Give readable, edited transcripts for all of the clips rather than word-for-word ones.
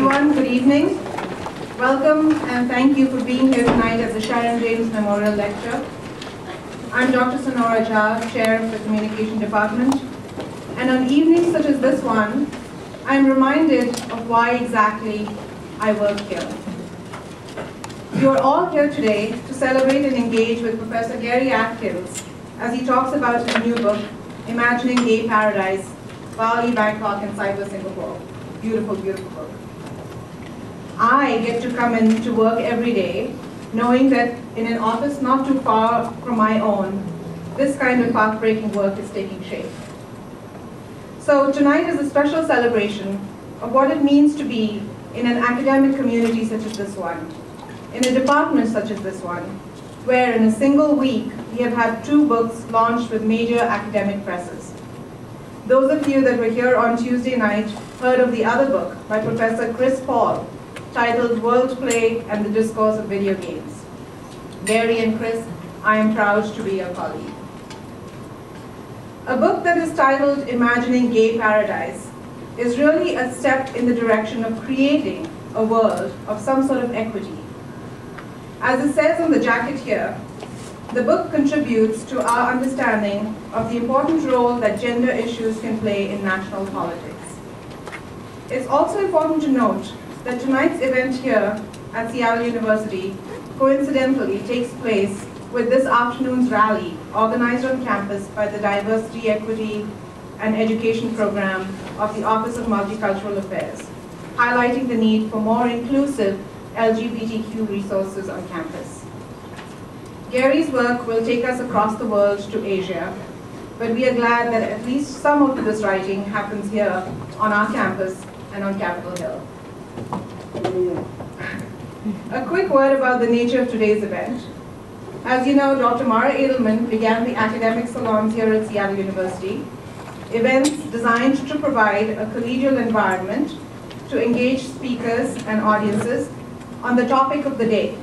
everyone. Good evening. Welcome and thank you for being here tonight at the Sharon James Memorial Lecture. I'm Dr. Sonora Jha, Chair of the Communication Department. And on evenings such as this one, I'm reminded of why exactly I work here. You are all here today to celebrate and engage with Professor Gary Atkins as he talks about his new book, Imagining Gay Paradise, Bali, Bangkok, and Cyber Singapore. Beautiful, beautiful book. I get to come in to work every day knowing that in an office not too far from my own, this kind of path-breaking work is taking shape. So tonight is a special celebration of what it means to be in an academic community such as this one, in a department such as this one, where in a single week we have had 2 books launched with major academic presses. Those of you that were here on Tuesday night heard of the other book by Professor Chris Paul, titled World Play and the Discourse of Video Games. Gary and Chris, I am proud to be your colleague. A book that is titled Imagining Gay Paradise is really a step in the direction of creating a world of some sort of equity. As it says on the jacket here, the book contributes to our understanding of the important role that gender issues can play in national politics. It's also important to note that tonight's event here at Seattle University coincidentally takes place with this afternoon's rally organized on campus by the Diversity, Equity, and Education Program of the Office of Multicultural Affairs, highlighting the need for more inclusive LGBTQ resources on campus. Gary's work will take us across the world to Asia, but we are glad that at least some of this writing happens here on our campus and on Capitol Hill. A quick word about the nature of today's event. As you know, Dr. Mara Edelman began the academic salons here at Seattle University, events designed to provide a collegial environment to engage speakers and audiences on the topic of the day,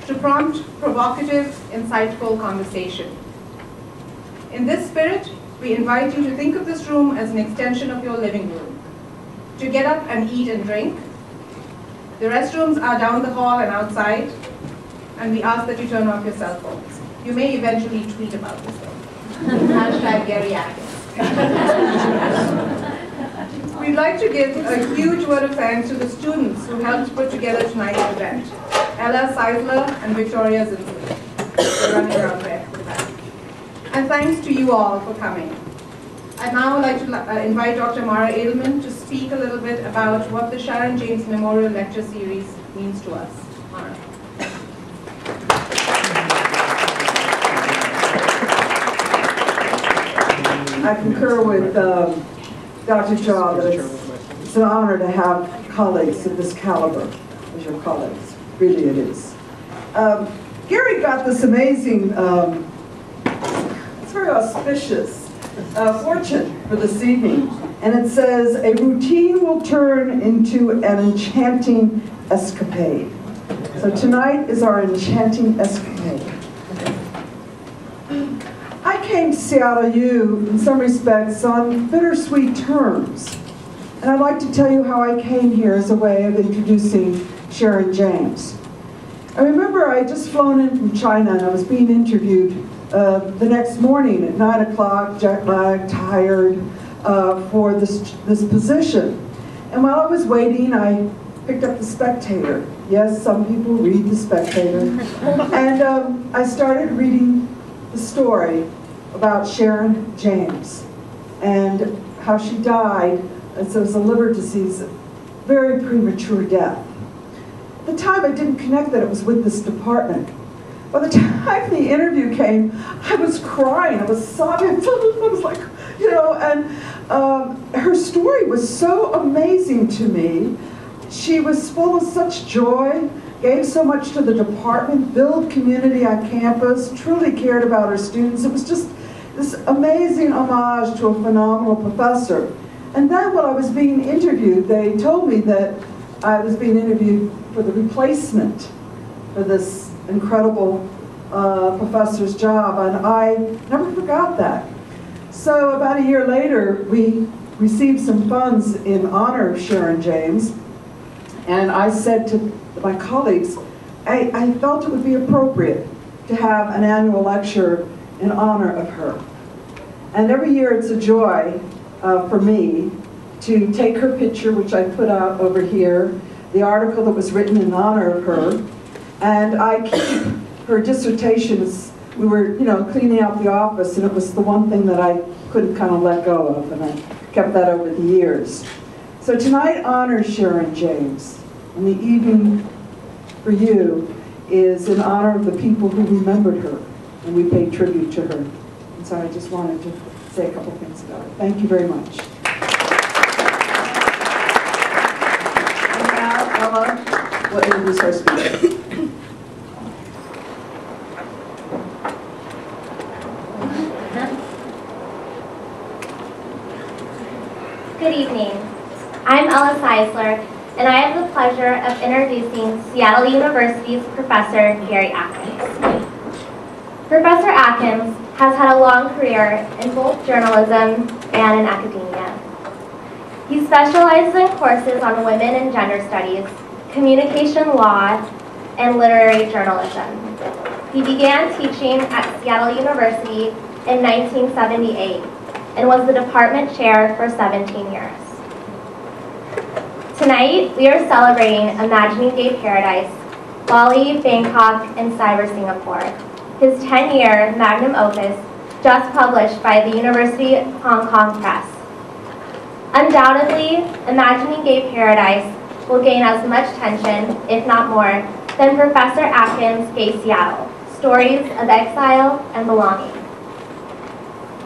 to prompt provocative, insightful conversation. In this spirit, we invite you to think of this room as an extension of your living room, to get up and eat and drink. The restrooms are down the hall and outside, and we ask that you turn off your cell phones. You may eventually tweet about this though. Hashtag Gary Atkins. We'd like to give a huge word of thanks to the students who helped put together tonight's event. Ella Seidler and Victoria Zinsley. They're running around there with that. And thanks to you all for coming. I'd now like to invite Dr. Mara Edelman to speak a little bit about what the Sharon James Memorial Lecture Series means to us. Mara. I concur with Dr. Jha that it's an honor to have colleagues of this caliber as your colleagues. Really it is. Gary got this amazing, it's very auspicious, fortune for this evening. And it says, a routine will turn into an enchanting escapade. So tonight is our enchanting escapade. I came to Seattle U, in some respects, on bittersweet terms. And I'd like to tell you how I came here as a way of introducing Sharon James. I remember I had just flown in from China and I was being interviewed the next morning at 9 o'clock, jet lagged, tired, for this position. And while I was waiting, I picked up the Spectator. Yes, some people read the Spectator. And I started reading the story about Sharon James and how she died, as it was a liver disease, very premature death. At the time, I didn't connect that it was with this department. By the time the interview came, I was crying, I was sobbing, I was like, you know, and her story was so amazing to me. She was full of such joy, gave so much to the department, built community on campus, truly cared about her students. It was just this amazing homage to a phenomenal professor. And then when I was being interviewed, they told me that I was being interviewed for the replacement for this incredible professor's job, and I never forgot that. So about a year later, we received some funds in honor of Sharon James, and I said to my colleagues, I felt it would be appropriate to have an annual lecture in honor of her. And every year it's a joy for me to take her picture, which I put out over here, the article that was written in honor of her, and I keep her dissertations. We were, cleaning out the office, and it was the one thing that I couldn't kind of let go of, and I kept that over the years. So tonight honors Sharon James, and the evening for you is in honor of the people who remembered her, and we pay tribute to her. And so I just wanted to say a couple things about it. Thank you very much. And now Ella will introduce our speaker. Good evening. I'm Ella Seisler, and I have the pleasure of introducing Seattle University's Professor Gary Atkins. Professor Atkins has had a long career in both journalism and in academia. He specializes in courses on women and gender studies, communication law, and literary journalism. He began teaching at Seattle University in 1978 and was the department chair for 17 years. Tonight, we are celebrating Imagining Gay Paradise, Bali, Bangkok, and Cyber Singapore, his 10-year magnum opus just published by the University of Hong Kong Press. Undoubtedly, Imagining Gay Paradise will gain as much attention, if not more, than Professor Atkins' Gay Seattle, Stories of Exile and Belonging.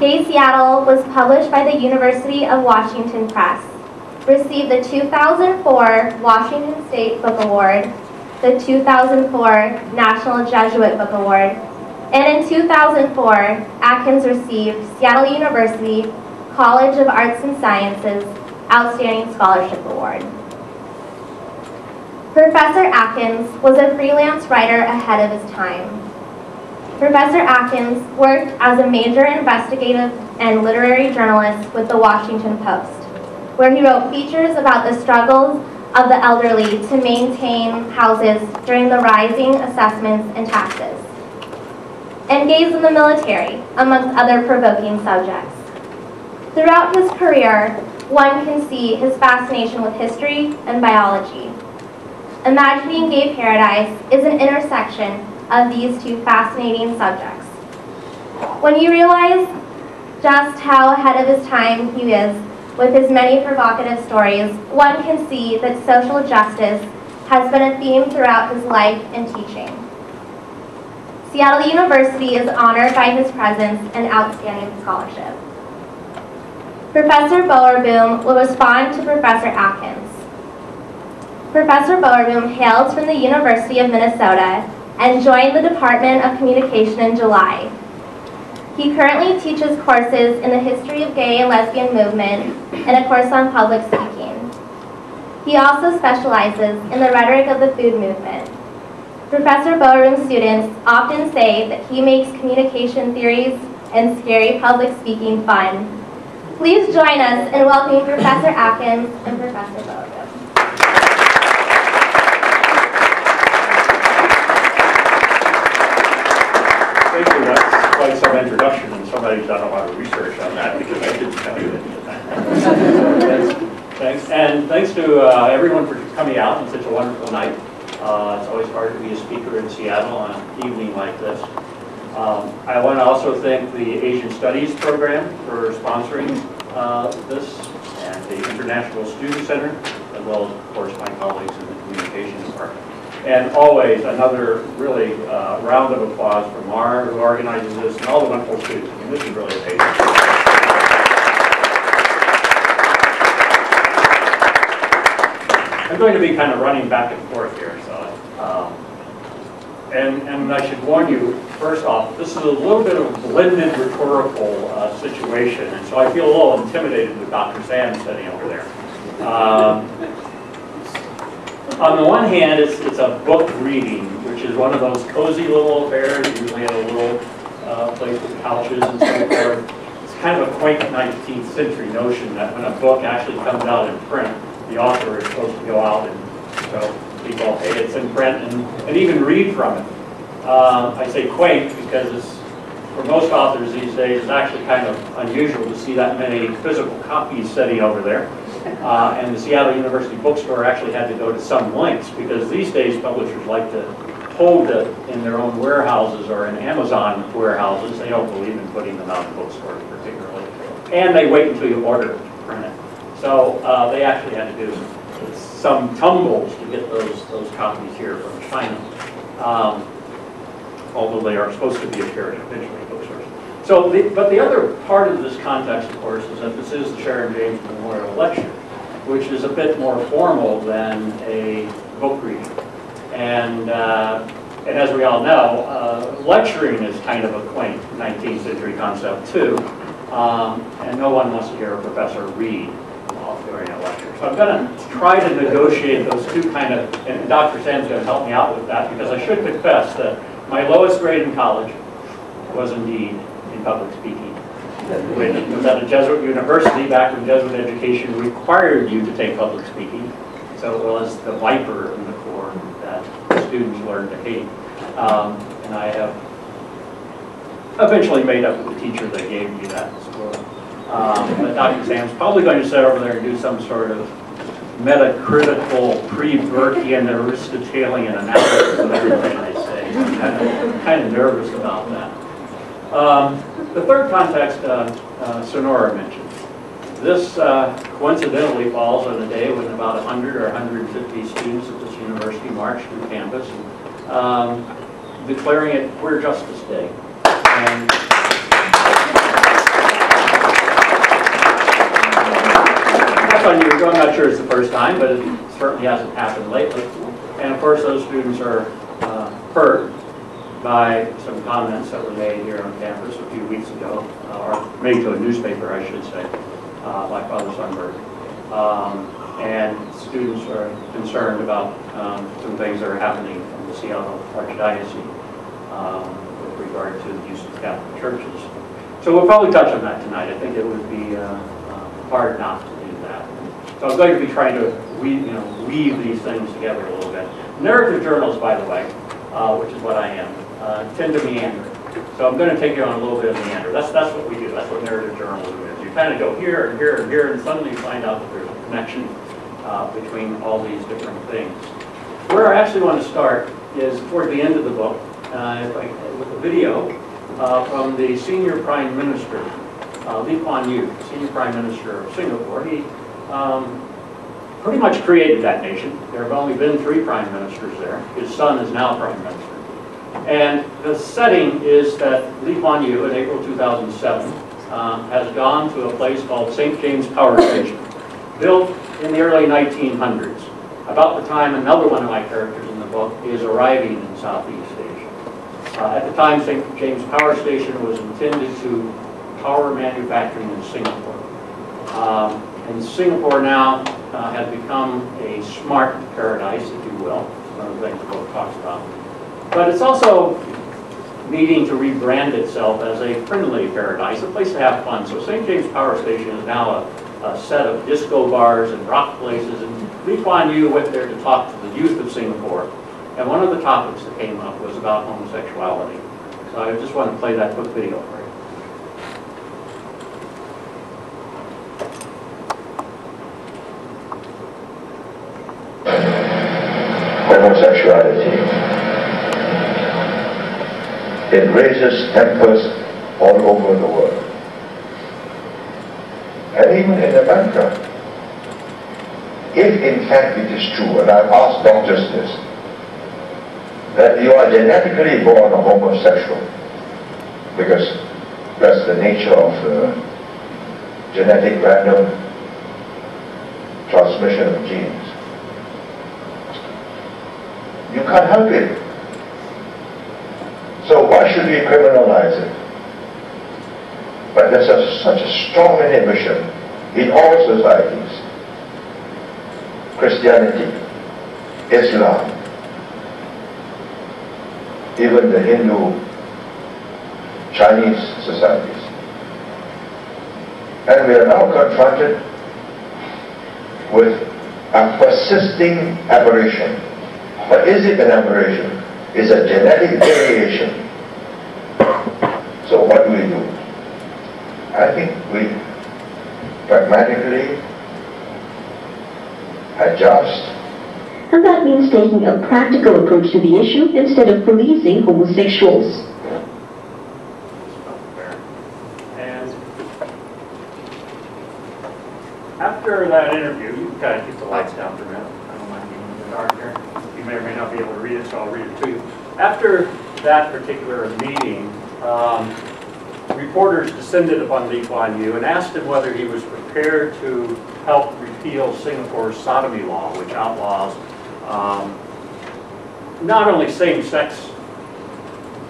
Gay Seattle was published by the University of Washington Press, received the 2004 Washington State Book Award, the 2004 National Jesuit Book Award, and in 2004, Atkins received Seattle University College of Arts and Sciences Outstanding Scholarship Award. Professor Atkins was a freelance writer ahead of his time. Professor Atkins worked as a major investigative and literary journalist with the Washington Post, where he wrote features about the struggles of the elderly to maintain houses during the rising assessments and taxes, and gays in the military, amongst other provoking subjects. Throughout his career, one can see his fascination with history and biology. Imagining Gay Paradise is an intersection of these two fascinating subjects. When you realize just how ahead of his time he is with his many provocative stories, one can see that social justice has been a theme throughout his life and teaching. Seattle University is honored by his presence and outstanding scholarship. Professor Bowerboom will respond to Professor Atkins. Professor Bowerboom hails from the University of Minnesota and joined the Department of Communication in July. He currently teaches courses in the history of gay and lesbian movement and a course on public speaking. He also specializes in the rhetoric of the food movement. Professor Bowerboom's students often say that he makes communication theories and scary public speaking fun. Please join us in welcoming Professor Atkins and Professor Bowerboom. Thank you. That's quite some introduction, and somebody's done a lot of research on that because I didn't tell you that. Thanks, and thanks to everyone for coming out on such a wonderful night. It's always hard to be a speaker in Seattle on an evening like this. I want to also thank the Asian Studies program for sponsoring this, and the International Student Center, as well as, of course, my colleagues in the Communications Department. And always another really round of applause for Mar, who organizes this, and all the wonderful students. I mean, this is really amazing. I'm going to be kind of running back and forth here, so and I should warn you, first off, this is a little bit of a blended rhetorical situation, and so I feel a little intimidated with Dr. Sam sitting over there. On the one hand, it's a book reading, which is one of those cozy little affairs, usually at a little place with couches and so forth. It's kind of a quaint 19th century notion that when a book actually comes out in print, the author is supposed to go out and show people, hey, it's in print, and even read from it. I say quaint because it's, for most authors these days, it's actually kind of unusual to see that many physical copies sitting over there. And the Seattle University bookstore actually had to go to some lengths because these days publishers like to hold it in their own warehouses or in Amazon warehouses. They don't believe in putting them out in bookstores particularly. And they wait until you order it to print it. So they actually had to do some tumbles to get those copies here from China. Although they are supposed to be appearing eventually in bookstores. So, but the other part of this context, of course, is that this is the Sharon James Memorial Lecture, which is a bit more formal than a book reading. And as we all know, lecturing is kind of a quaint 19th century concept too, and no one wants to hear a professor read while during a lecture. So I'm going to try to negotiate those two kind of, and Dr. Sam's going to help me out with that, because I should confess that my lowest grade in college was indeed in public speaking. When it was at a Jesuit university back when Jesuit education required you to take public speaking. So it was the viper in the core that students learned to hate. And I have eventually made up with the teacher that gave me that score. But Dr. Sam's probably going to sit over there and do some sort of metacritical, pre-Burkean, Aristotelian analysis of everything I say. I'm kind of nervous about that. The third context Sonora mentioned. This coincidentally falls on a day when about 100 or 150 students at this university marched through campus, declaring it Queer Justice Day. And that's unusual. I'm not sure it's the first time, but it certainly hasn't happened lately. And of course, those students are hurt by some comments that were made here on campus a few weeks ago, or made to a newspaper, I should say, by Father Sundberg. And students are concerned about some things that are happening in the Seattle Archdiocese with regard to the use of Catholic churches. So we'll probably touch on that tonight. I think it would be hard not to do that. So I'm going to be trying to weave these things together a little bit. Narrative journals, by the way, which is what I am, tend to meander. So I'm going to take you on a little bit of meander. That's what we do. That's what narrative journalism is. You kind of go here and here and here, and suddenly you find out that there's a connection between all these different things. Where I actually want to start is toward the end of the book, with a video from the senior prime minister, Lee Kuan Yew, senior prime minister of Singapore. He pretty much created that nation. There have only been 3 prime ministers there. His son is now prime minister. And the setting is that Lee Kuan Yew, in April 2007, has gone to a place called St. James Power Station, built in the early 1900s, about the time another one of my characters in the book is arriving in Southeast Asia. At the time, St. James Power Station was intended to power manufacturing in Singapore. And Singapore now has become a smart paradise, if you will, one of the things the book talks about. But it's also needing to rebrand itself as a friendly paradise, a place to have fun. So St. James Power Station is now a set of disco bars and rock places, and Lee Kuan Yew went there to talk to the youth of Singapore. And one of the topics that came up was about homosexuality. So I just want to play that quick video for you. Homosexuality. It raises tempers all over the world. And even in America, if in fact it is true, and I've asked doctors this, that you are genetically born a homosexual, because that's the nature of genetic random transmission of genes. You can't help it. So why should we criminalize it? But there's such a strong inhibition in all societies. Christianity, Islam, even the Hindu, Chinese societies. And we are now confronted with a persisting aberration. But is it an aberration? It's a genetic variation. So what do we do? I think we pragmatically adjust. And that means taking a practical approach to the issue instead of policing homosexuals. And after that interview, you can kind of keep the lights down for a minute. I don't mind being in the dark here. You may or may not be able to read it, so I'll read it to you. After that particular meeting, reporters descended upon Lee Kuan Yew and asked him whether he was prepared to help repeal Singapore's sodomy law, which outlaws not only same-sex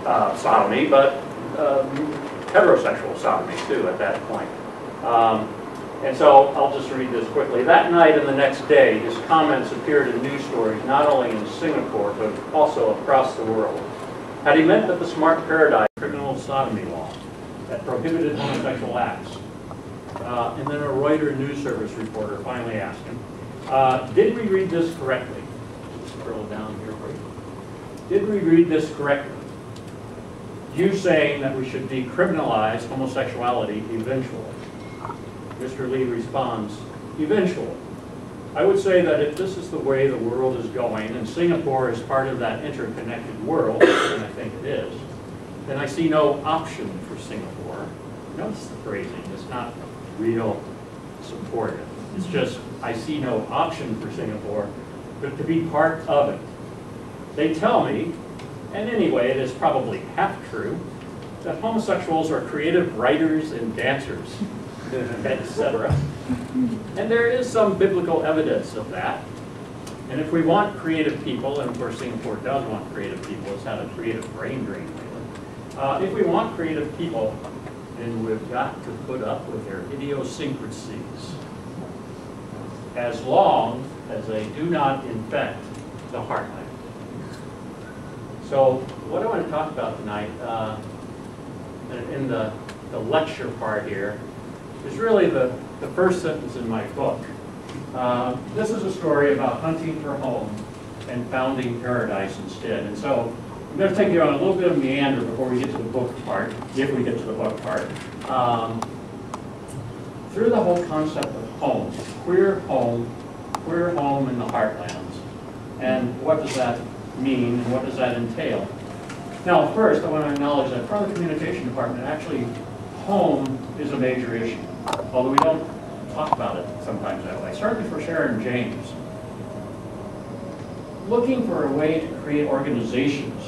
sodomy, but heterosexual sodomy too at that point. And so I'll just read this quickly. That night and the next day, his comments appeared in news stories not only in Singapore, but also across the world. Had he meant that the Smart Paradise criminal sodomy law that prohibited homosexual acts? And then a Reuters news service reporter finally asked him, did we read this correctly? Just scroll down here for you. Did we read this correctly? You saying that we should decriminalize homosexuality eventually? Mr. Lee responds, eventually. I would say that if this is the way the world is going, and Singapore is part of that interconnected world, and I think it is, then I see no option for Singapore. Notice the phrasing, it's not real supportive. It's just, I see no option for Singapore, but to be part of it. They tell me, and anyway, it is probably half true, that homosexuals are creative writers and dancers, etc. And there is some biblical evidence of that. And if we want creative people, and of course Singapore does want creative people, it's had a creative brain drain lately. If we want creative people, then we've got to put up with their idiosyncrasies, as long as they do not infect the heartland. So what I want to talk about tonight, in the lecture part here, is really the first sentence in my book. This is a story about hunting for home and founding paradise instead. And so I'm going to take you on a little bit of meander before we get to the book part, if we get to the book part. Through the whole concept of home, queer home in the heartlands. And what does that mean, and what does that entail? Now, first, I want to acknowledge that from the communication department, actually, home is a major issue, although we don't talk about it sometimes that way. Certainly for Sharon James, looking for a way to create organizations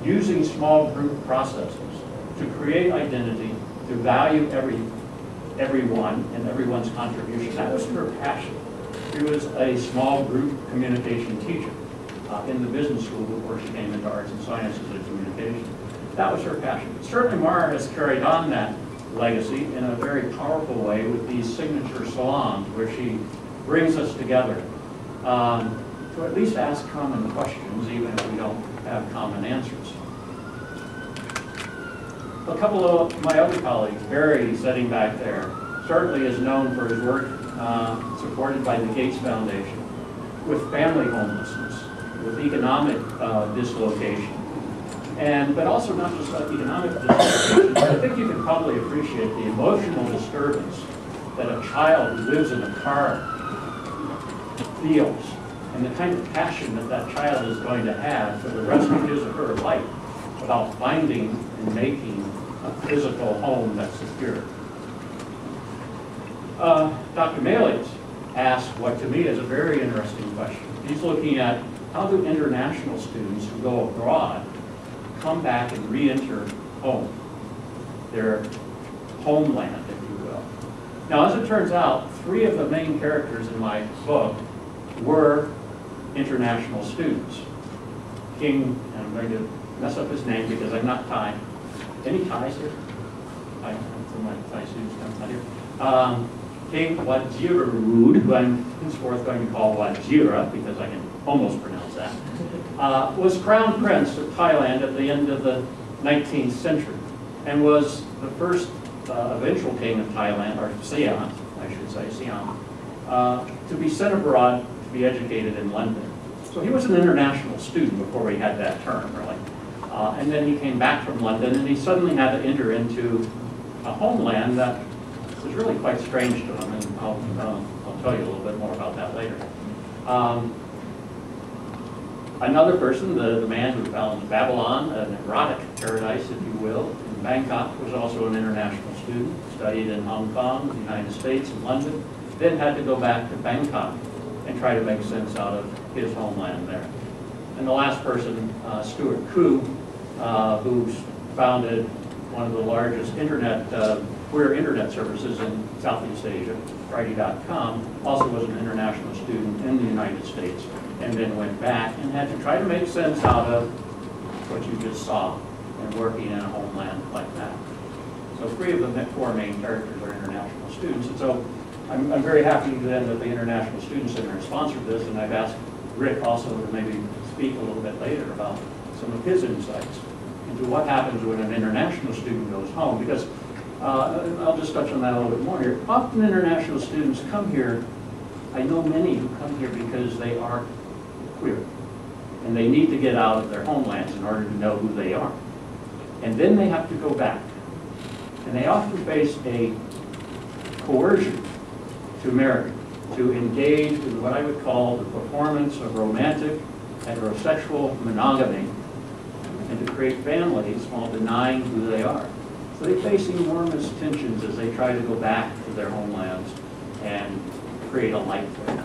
using small group processes to create identity, to value everyone and everyone's contribution. That was her passion. She was a small group communication teacher in the business school before she came into arts and sciences and communication. That was her passion. Certainly Mara has carried on that legacy in a very powerful way with these signature salons where she brings us together to at least ask common questions, even if we don't have common answers. A couple of my other colleagues, Barry sitting back there, certainly is known for his work supported by the Gates Foundation with family homelessness, with economic dislocation. But also not just like economic dislocation, but I think you can probably appreciate the emotional disturbance that a child who lives in a car feels, and the kind of passion that that child is going to have for the rest of his or her life about finding and making a physical home that's secure. Dr. Malius asked what to me is a very interesting question. He's looking at how do international students who go abroad come back and re-enter home, their homeland, if you will. Now, as it turns out, 3 of the main characters in my book were international students. King, and I'm going to mess up his name because I'm not Thai. Any Thais here? I don't know, some of my Thai students come out here. King Wajirarud, who I'm henceforth going to call Wajira because I can almost pronounce that, was crown prince of Thailand at the end of the 19th century and was the first eventual king of Thailand, or Siam, I should say, Siam, to be sent abroad to be educated in London. So he was an international student before we had that term, really. And then he came back from London, and he suddenly had to enter into a homeland that was really quite strange to him, and I'll tell you a little bit more about that later. Another person, the man who found Babylon, an erotic paradise, if you will, in Bangkok, was also an international student, studied in Hong Kong, the United States, and London, then had to go back to Bangkok and try to make sense out of his homeland there. And the last person, Stuart Koo, who founded one of the largest queer internet services in Southeast Asia, Friday.com, also was an international student in the United States, and then went back and had to try to make sense out of what you just saw and working in a homeland like that. So 3 of the 4 main characters are international students, and so I'm very happy then that the International Student Center has sponsored this, and I've asked Rick also to maybe speak a little bit later about some of his insights into what happens when an international student goes home, because I'll just touch on that a little bit more here. Often international students come here, I know many who come here because they are queer, and they need to get out of their homelands in order to know who they are. And then they have to go back, and they often face a coercion to marry, to engage in what I would call the performance of romantic, heterosexual monogamy, and to create families while denying who they are. So they face enormous tensions as they try to go back to their homelands and create a life there.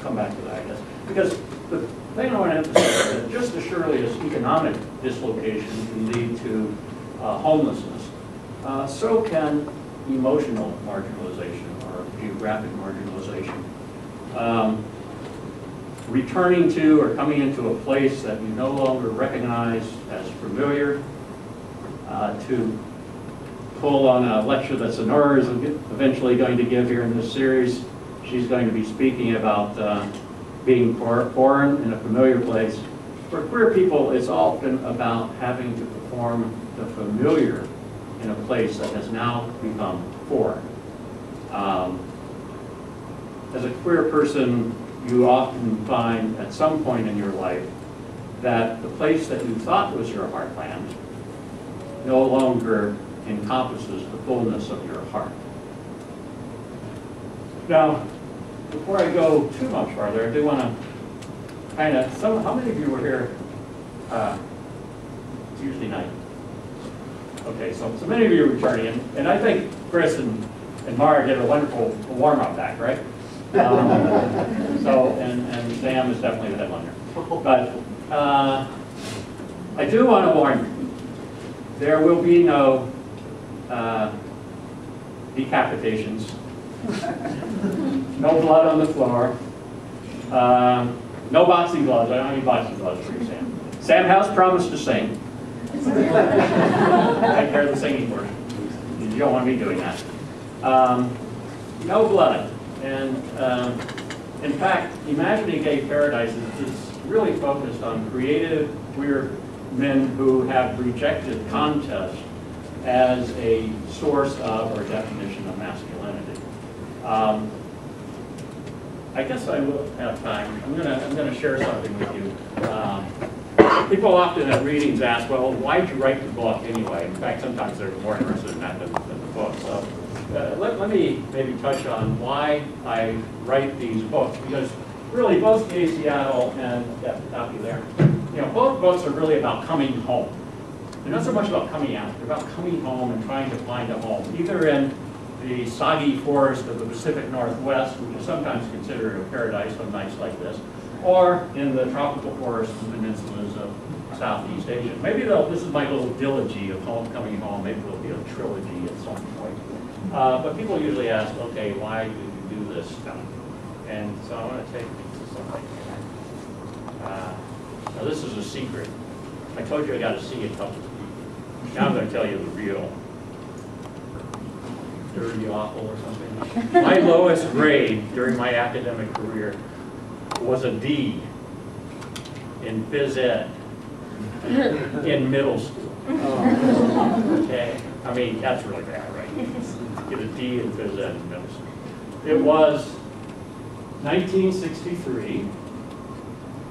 Come back to that, I guess. Because the thing I want to emphasize is that just as surely as economic dislocation can lead to homelessness, so can emotional marginalization or geographic marginalization. Returning to or coming into a place that you no longer recognize as familiar, to pull on a lecture that Sonora is eventually going to give here in this series. She's going to be speaking about being foreign in a familiar place. For queer people, it's often about having to perform the familiar in a place that has now become foreign. As a queer person, you often find at some point in your life that the place that you thought was your heartland no longer encompasses the fullness of your heart. Now, before I go too much farther, I do want to kind of, how many of you were here Tuesday night? Okay, so many of you are returning, and I think Chris and Mara did a wonderful warm-up back, right? And Sam is definitely the headliner. But I do want to warn you, there will be no decapitations, no blood on the floor, no boxing gloves. I don't have any boxing gloves for you, Sam. Sam has promised to sing. Take care of the singing portion. You don't want me doing that. No blood. And in fact, Imagining Gay Paradise is really focused on creative queer men who have rejected contest as a source of or definition of masculinity. I guess I will have time. I'm gonna share something with you. People often at readings ask, well, why'd you write the book anyway? In fact, sometimes they're more interested in that than the book. So let me maybe touch on why I write these books, because really both Gay Seattle and copy there, both books are really about coming home. They're not so much about coming out. They're about coming home and trying to find a home, either in the soggy forest of the Pacific Northwest, which is sometimes considered a paradise on nights like this, or in the tropical forests and peninsulas of Southeast Asia. Maybe this is my little dilogy of coming home. Maybe there'll be a trilogy at some point. But people usually ask, okay, why did you do this stuff? And so I want to take you to something. Now this is a secret. I told you I got to see it couple. Now I'm going to tell you the real dirty, awful, or something. My lowest grade during my academic career was a D in phys ed in middle school. Okay, I mean, that's really bad, right? Get a D in phys ed in middle school. It was 1963.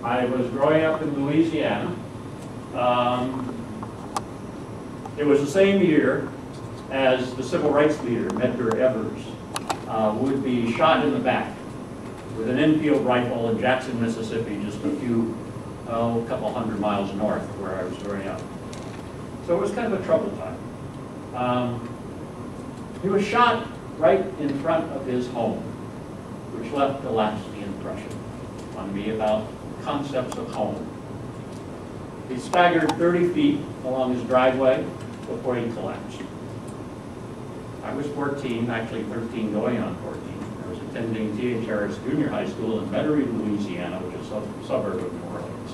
I was growing up in Louisiana. It was the same year as the civil rights leader, Medgar Evers, would be shot in the back with an Enfield rifle in Jackson, Mississippi, just a couple hundred miles north of where I was growing up. So it was kind of a troubled time. He was shot right in front of his home, which left a lasting impression on me about concepts of home. He staggered 30 feet along his driveway before he collapsed. I was 14, actually 13 going on 14. I was attending T.H. Harris Junior High School in Metairie, Louisiana, which is a suburb of New Orleans.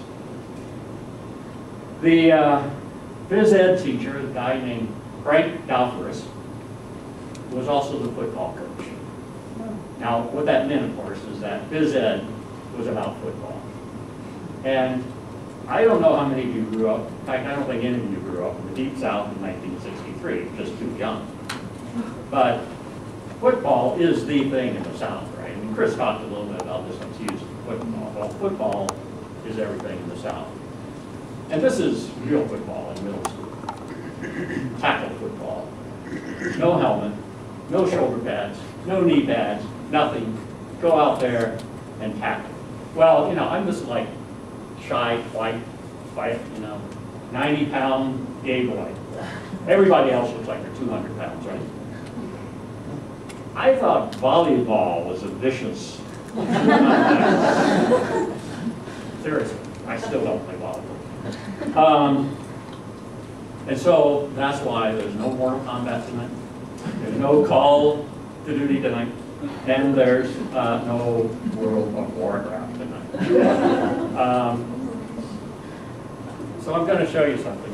The phys ed teacher, a guy named Frank Dalferis, was also the football coach. Now, what that meant, of course, is that phys ed was about football. And I don't know how many of you grew up, in fact, I don't think any of you grew up in the Deep South in 1963, just too young. But football is the thing in the South, right? I mean, Chris talked a little bit about this on Tuesday, football. Well, football is everything in the South. And this is real football in middle school. Tackle football. No helmet, no shoulder pads, no knee pads, nothing. Go out there and tackle. Well, I'm just like shy, quiet, 90-pound gay boy. Everybody else looks like they're 200 pounds, right? I thought volleyball was a vicious. Seriously, I still don't play volleyball. And so that's why there's no Mortal Kombat tonight. There's no Call to Duty tonight. And there's no World of Warcraft tonight. So I'm going to show you something.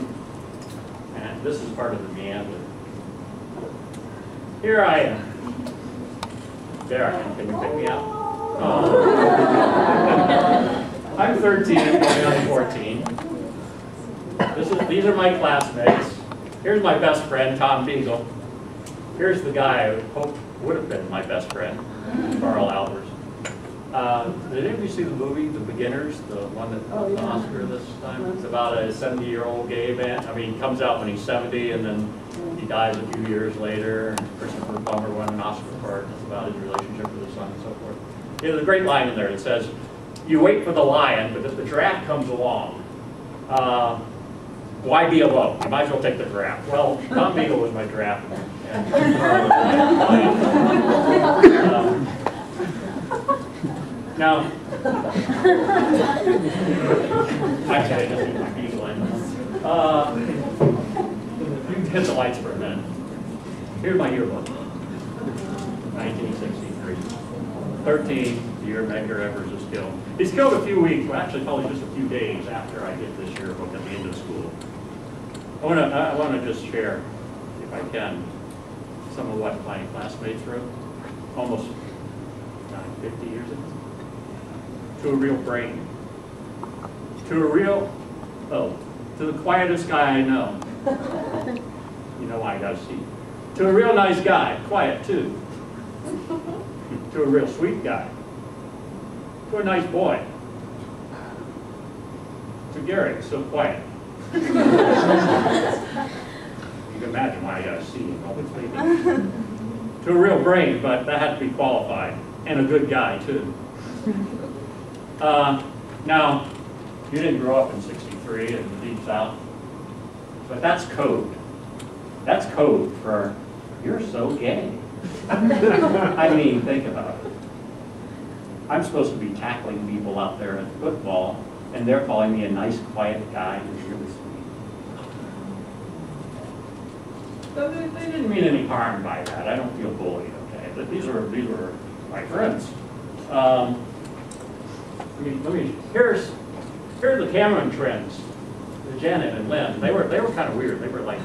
And this is part of the meander. Here I am. There I am. Can you pick me up? Oh. I'm 13, going on 14. These are my classmates. Here's my best friend, Tom Beagle. Here's the guy I hoped would have been my best friend, Carl Albers. Did any of you see the movie, The Beginners, the one that won the Oscar this time? It's about a 70-year-old gay man. I mean, he comes out when he's 70, and then he dies a few years later. And Christopher Plummer won an Oscar for it. It's about his relationship with his son and so forth. There's a great line in there that says, "You wait for the lion, but if the giraffe comes along, why be alone? You might as well take the giraffe." Well, Tom Beagle was my giraffe. Now, actually, I just need my beagle in. You can hit the lights for a minute. Here's my yearbook. 1963. 13, the year Medgar Evers is killed. He's killed a few weeks, well, actually probably just a few days after I get this yearbook at the end of school. I want to just share, if I can, some of what my classmates wrote, almost 50 years ago. To a real brain. To the quietest guy I know. You know why I got a seat. To a real nice guy, quiet too. To a real sweet guy. To a nice boy. To Gary, so quiet. You can imagine why I got a seat in public speaking. To a real brain, but that had to be qualified. And a good guy too. Now, you didn't grow up in '63 in the Deep South, but that's code. That's code for, you're so gay. I mean, think about it. I'm supposed to be tackling people out there in football, and they're calling me a nice, quiet guy who's really sweet. So they didn't mean any harm by that. I don't feel bullied, okay? But these were my friends. Here's the Cameron twins, Janet and Lynn. They were kind of weird. They were like,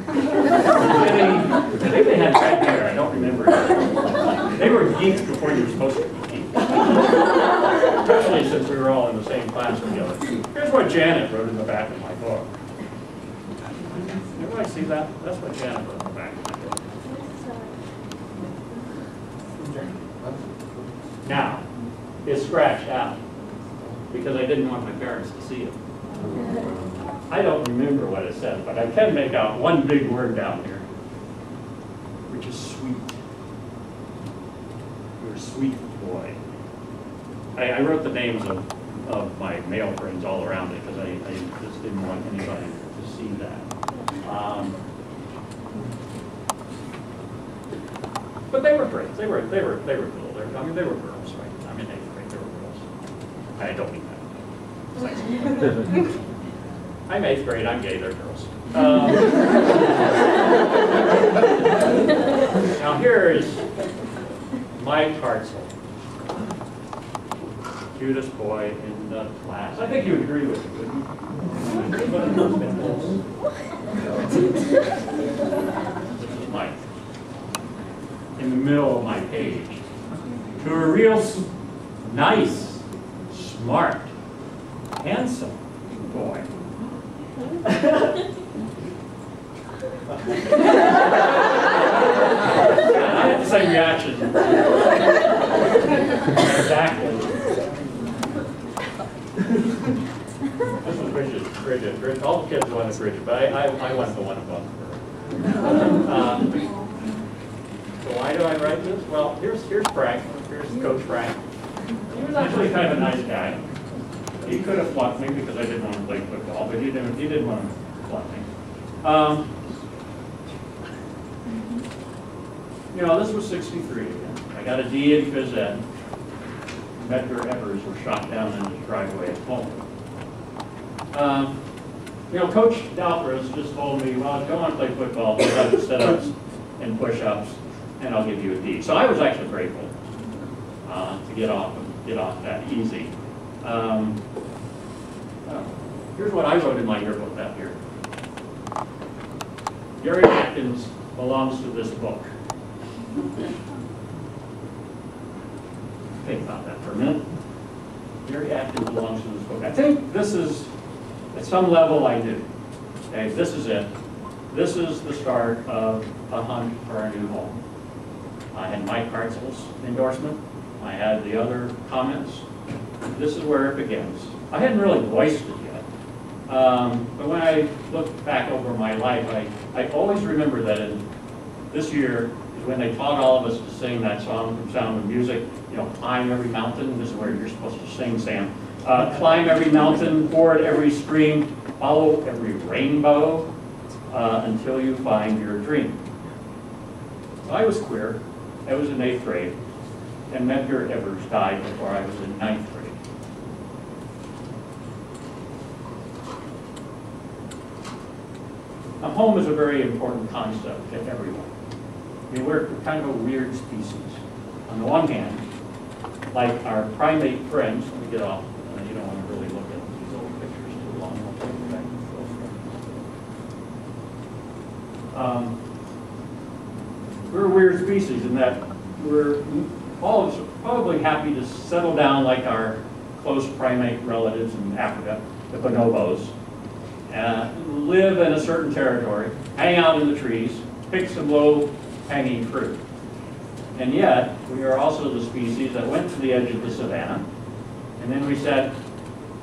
I think they had red hair. I don't remember. They were geeks before you were supposed to be geeks. Especially since we were all in the same class together. Here's what Janet wrote in the back of my book. Everybody see that? That's what Janet wrote in the back. Now, it's scratched out because I didn't want my parents to see it. I don't remember what it says, but I can make out one big word down here, which is sweet. You're a sweet boy. I wrote the names of my male friends all around it because I just didn't want anybody to see that. But they were friends. They were cool. They were girls, right? I mean, they were girls. I don't mean that. I'm 8th grade. I'm gay. They're girls. Now here is Mike Hartzell, cutest boy in the class. I think you would agree with me, wouldn't you? This is Mike. In the middle of my page, to a real nice, smart, handsome boy. I had the same reaction. Exactly. This was Bridget. All the kids wanted Bridget, but I wanted the one above her. So why do I write this? Well, here's Frank. Here's Coach Frank. He was actually kind of a nice guy. He could have flunked me because I didn't want to play football, but he didn't want to flunk me. You know, this was '63 again. I got a D in phys ed. Medgar Evers was shot down in his driveway at home. You know, Coach Dalfres just told me, well, if you don't want to play football, you have to sit-ups and push-ups, and I'll give you a D. So I was actually grateful to get off that easy. Here's what I wrote in my yearbook that year. Gary Atkins belongs to this book. Think about that for a minute. Gary Atkins belongs to this book. I think this is, at some level, I do. Okay, this is it. This is the start of a hunt for a new home. I had Mike Hartzell's endorsement. I had the other comments. This is where it begins. I hadn't really voiced it yet. But when I look back over my life, I always remember that in this year is when they taught all of us to sing that song from Sound of Music, you know, climb every mountain. This is where you're supposed to sing, Sam. Climb every mountain, ford every stream, follow every rainbow until you find your dream. So I was queer. I was in 8th grade. And Medgar Evers died before I was in 9th grade. Now, home is a very important concept to everyone. I mean, we're kind of a weird species. On the one hand, like our primate friends, let me get off, you don't want to really look at these old pictures too long. I'll take you back and forth. We're a weird species in that we're all of us are probably happy to settle down like our close primate relatives in Africa, the bonobos, live in a certain territory, hang out in the trees, pick some low-hanging fruit. And yet, we are also the species that went to the edge of the savannah, and then we said,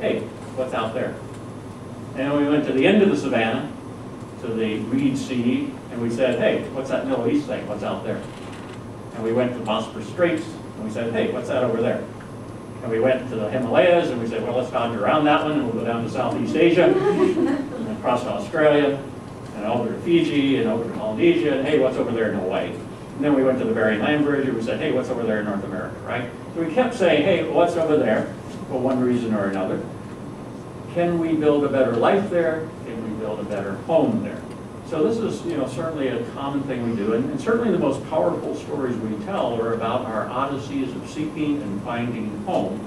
hey, what's out there? And then we went to the end of the savannah, to the Reed Sea, and we said, hey, what's that Middle East thing? What's out there? And we went to Bosporus Straits, and we said, hey, what's that over there? And we went to the Himalayas, and we said, well, let's dodge around that one, and we'll go down to Southeast Asia, and across to Australia, and over to Fiji, and over to Polynesia, and hey, what's over there in Hawaii? And then we went to the Bering Land Bridge, and we said, hey, what's over there in North America, right? So we kept saying, hey, what's over there, for one reason or another. Can we build a better life there? Can we build a better home there? So this is, you know, certainly a common thing we do, and certainly the most powerful stories we tell are about our odysseys of seeking and finding home.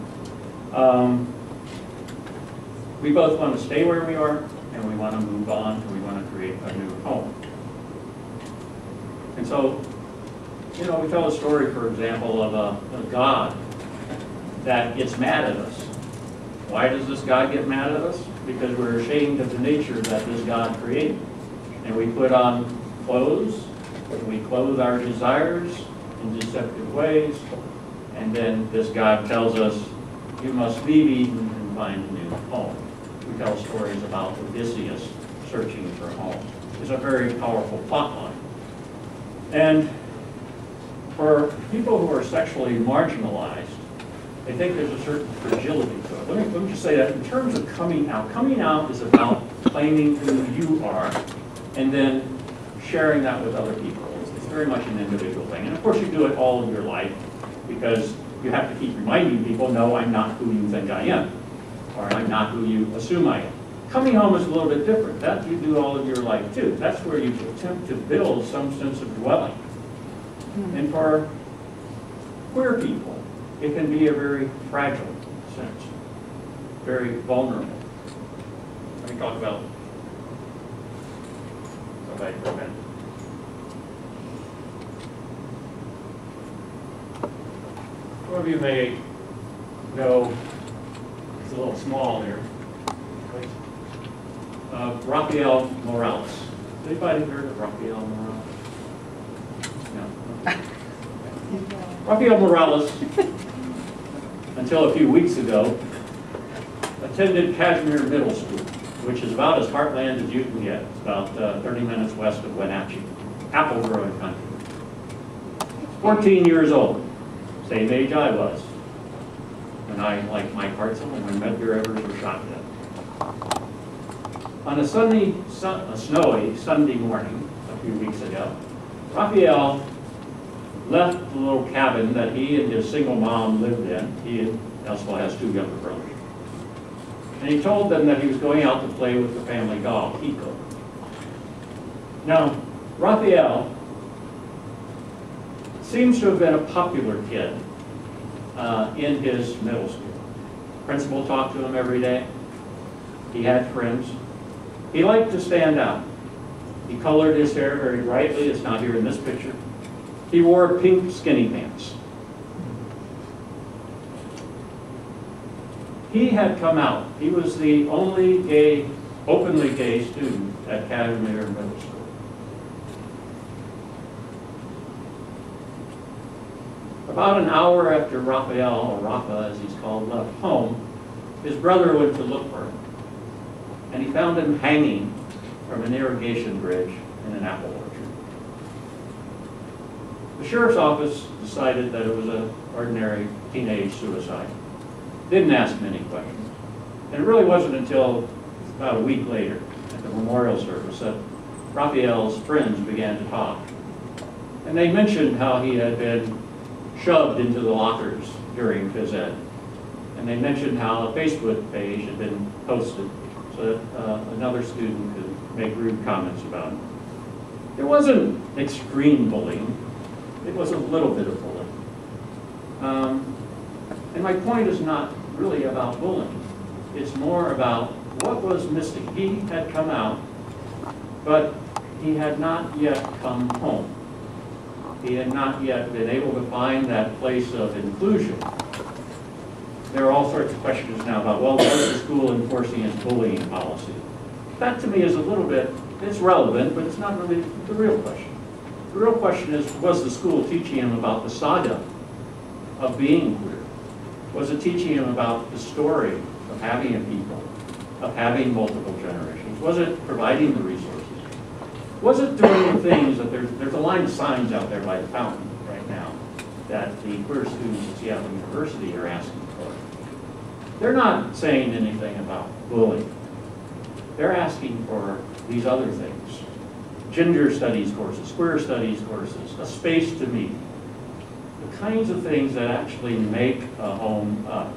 We both want to stay where we are, and we want to move on, and we want to create a new home. And so, you know, we tell a story, for example, of a God that gets mad at us. Why does this God get mad at us? because we're ashamed of the nature that this God created. And we put on clothes, and we clothe our desires in deceptive ways, and then this God tells us, you must leave Eden and find a new home. We tell stories about Odysseus searching for home. It's a very powerful plot line. And for people who are sexually marginalized, I think there's a certain fragility to it. Let me just say that in terms of coming out is about claiming who you are and then sharing that with other people. It's very much an individual thing. And of course you do it all of your life because you have to keep reminding people, no, I'm not who you think I am, or I'm not who you assume I am. Coming home is a little bit different. That you do all of your life too. That's where you attempt to build some sense of dwelling. And for queer people, it can be a very fragile sense, very vulnerable. Let me talk about somebody for a minute. Some of you may know, it's a little small here, Rafael Morales. Anybody heard of Rafael Morales? No. Rafael Morales, until a few weeks ago, attended Kashmir Middle School, which is about as heartland as you can get. It's about 30 minutes west of Wenatchee, apple growing country. 14 years old, same age I was. And I, like Mike Hartzell, when Medgar Evers was shot dead. On a snowy Sunday morning a few weeks ago, Rafael left the little cabin that he and his single mom lived in. He also has two younger brothers. And he told them that he was going out to play with the family dog, Kiko. Now, Rafael seems to have been a popular kid in his middle school. Principal talked to him every day. He had friends. He liked to stand out. He colored his hair very brightly. It's not here in this picture. He wore pink skinny pants. He had come out. He was the only gay, openly gay student at Kashmir Middle School. About an hour after Rafael, or Rafa as he's called, left home, his brother went to look for him. And he found him hanging from an irrigation bridge in an apple orchard. The sheriff's office decided that it was an ordinary teenage suicide. Didn't ask many questions. And it really wasn't until about a week later at the memorial service that Rafael's friends began to talk. And they mentioned how he had been shoved into the lockers during phys ed. And they mentioned how a Facebook page had been posted so that another student could make rude comments about him. It wasn't extreme bullying. It was a little bit of bullying. And my point is not really about bullying. It's more about what was missing. He had come out, but he had not yet come home. He had not yet been able to find that place of inclusion. There are all sorts of questions now about, well, was the school enforcing its bullying policy? That to me is a little bit, it's relevant, but it's not really the real question. The real question is, was the school teaching him about the saga of being queer? Was it teaching him about the story of having a people, of having multiple generations? Was it providing the resources? Was it doing the things that there's a line of signs out there by the fountain right now that the queer students at Seattle University are asking for? They're not saying anything about bullying. They're asking for these other things. Gender studies courses, queer studies courses, a space to meet. The kinds of things that actually make a home up.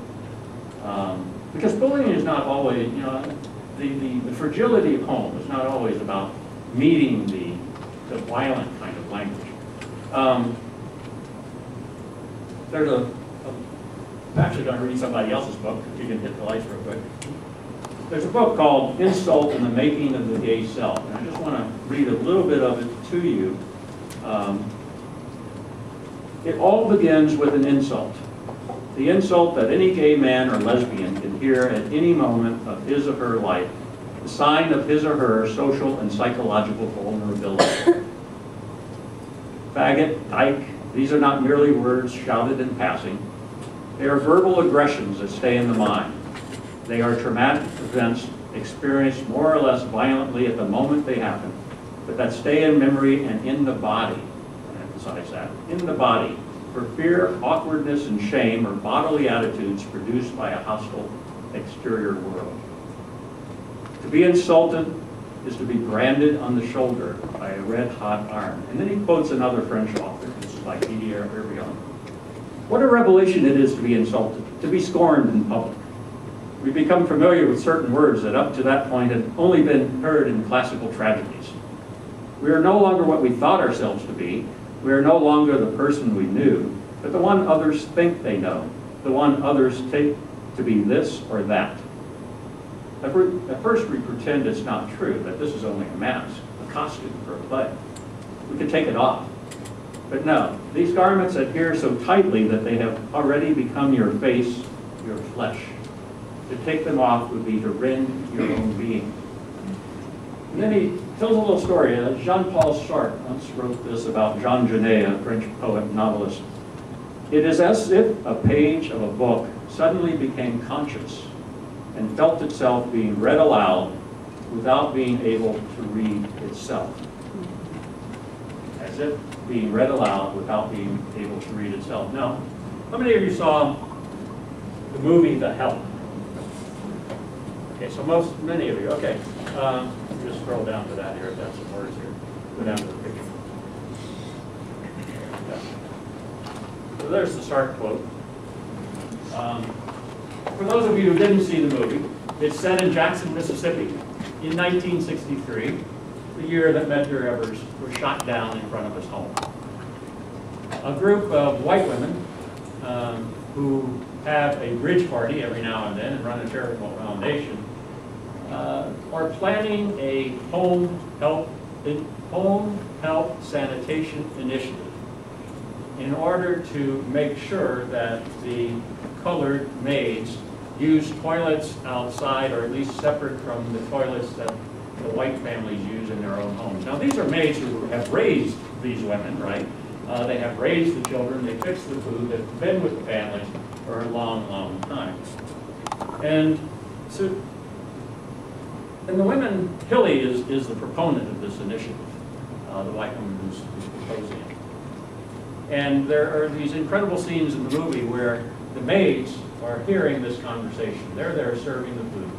Because bullying is not always, you know, the fragility of home is not always about meeting the violent kind of language. I'm actually going to read somebody else's book, if you can hit the lights real quick. There's a book called Insult and the Making of the Gay Self, and I just want to read a little bit of it to you. It all begins with an insult. The insult that any gay man or lesbian can here at any moment of his or her life, the sign of his or her social and psychological vulnerability. Faggot, dyke, these are not merely words shouted in passing. They are verbal aggressions that stay in the mind. They are traumatic events experienced more or less violently at the moment they happen, but that stay in memory and in the body. I emphasize that, in the body, for fear, awkwardness, and shame are bodily attitudes produced by a hostile exterior world. To be insulted is to be branded on the shoulder by a red-hot iron. And then he quotes another French author, this is by Didier Herbion. What a revelation it is to be insulted, to be scorned in public. We become familiar with certain words that up to that point had only been heard in classical tragedies. We are no longer what we thought ourselves to be. We are no longer the person we knew, but the one others think they know, the one others take to be this or that. At first we pretend it's not true, that this is only a mask, a costume for a play. We can take it off. But no, these garments adhere so tightly that they have already become your face, your flesh. To take them off would be to rend your own being. And then he tells a little story. Jean-Paul Sartre once wrote this about Jean Genet, a French poet and novelist. It is as if a page of a book suddenly became conscious and felt itself being read aloud without being able to read itself. As if being read aloud without being able to read itself. Now, how many of you saw the movie The Help? Okay, so many of you. Okay, just scroll down to that here. I've got some words here. Go down to the picture. Yeah. So there's the Sartre quote. For those of you who didn't see the movie, it's set in Jackson, Mississippi in 1963, the year that Medgar Evers was shot down in front of his home. A group of white women who have a bridge party every now and then and run a charitable foundation are planning a home help sanitation initiative in order to make sure that the colored maids use toilets outside, or at least separate from the toilets that the white families use in their own homes. Now, these are maids who have raised these women, right? They have raised the children, they fix the food, they've been with the families for a long, long time. And so, and the women, Hilly is the proponent of this initiative, the white woman who's proposing it. And there are these incredible scenes in the movie where the maids are hearing this conversation. They're there serving the food.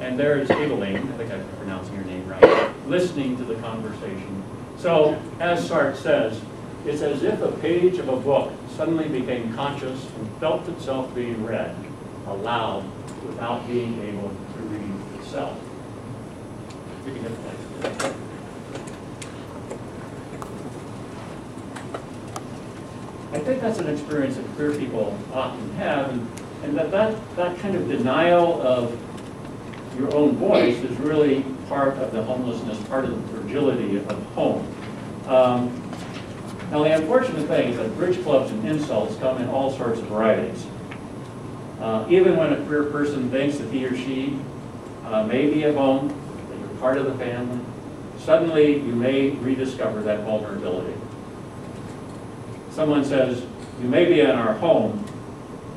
And there's Eveline, I think I'm pronouncing her name right, listening to the conversation. So, as Sartre says, it's as if a page of a book suddenly became conscious and felt itself being read aloud without being able to read itself. You can hit play. I think that's an experience that queer people often have, and that kind of denial of your own voice is really part of the homelessness, part of the fragility of home. Now, the unfortunate thing is that bridge clubs and insults come in all sorts of varieties. Even when a queer person thinks that he or she may be at home, that you're part of the family, suddenly you may rediscover that vulnerability. Someone says, you may be in our home,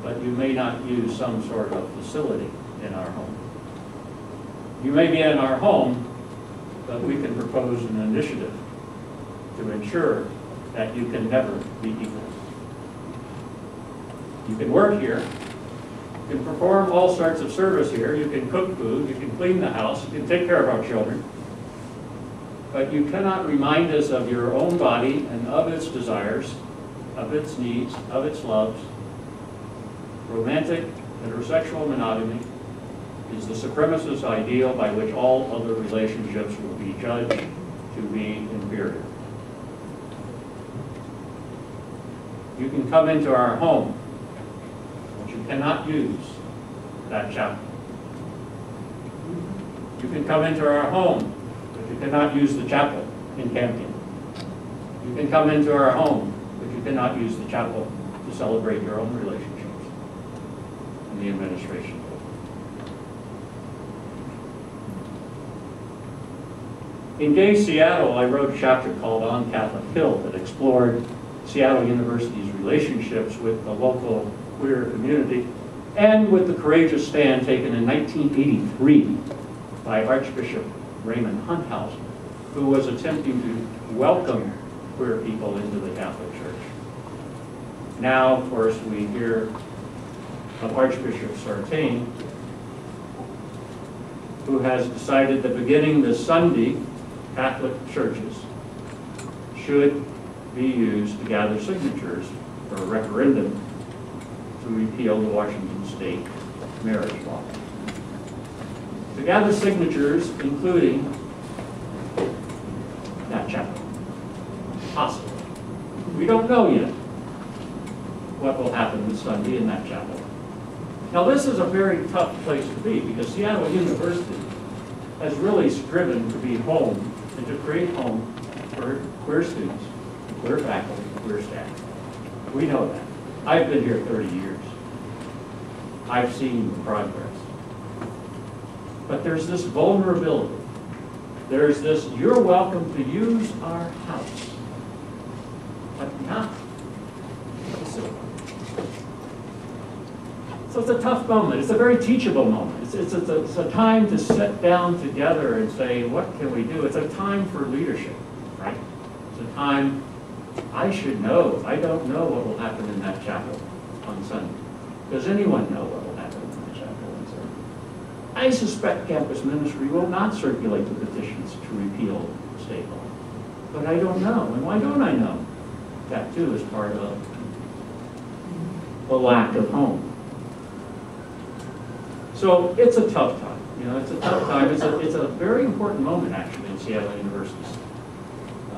but you may not use some sort of facility in our home. You may be in our home, but we can propose an initiative to ensure that you can never be equal. You can work here, you can perform all sorts of service here, you can cook food, you can clean the house, you can take care of our children, but you cannot remind us of your own body and of its desires, of its needs, of its loves. Romantic, heterosexual monogamy is the supremacist ideal by which all other relationships will be judged to be inferior. You can come into our home, but you cannot use that chapel. You can come into our home, but you cannot use the chapel in Campion. You can come into our home, but you cannot use the chapel to celebrate your own relationships in the administration. In Gay Seattle, I wrote a chapter called On Catholic Hill that explored Seattle University's relationships with the local queer community and with the courageous stand taken in 1983 by Archbishop Raymond Hunthausen, who was attempting to welcome queer people into the Catholic Church. Now, of course, we hear of Archbishop Sartain, who has decided that beginning this Sunday, Catholic churches should be used to gather signatures for a referendum to repeal the Washington state marriage law. To gather signatures, including that chapel, possibly. We don't know yet what will happen this Sunday in that chapel. Now, this is a very tough place to be because Seattle University has really striven to be home and to create home for queer students, queer faculty, queer staff. We know that. I've been here 30 years. I've seen the progress. But there's this vulnerability. There's this, you're welcome to use our house, but not facility. So it's a tough moment. It's a very teachable moment. It's a time to sit down together and say, what can we do? It's a time for leadership, right? It's a time, I should know. I don't know what will happen in that chapel on Sunday. Does anyone know what will happen in that chapel on Sunday? I suspect campus ministry will not circulate the petitions to repeal state law. But I don't know. And why don't I know? That too is part of the lack of home. So it's a tough time. You know, it's a tough time. It's a very important moment, actually, in Seattle University's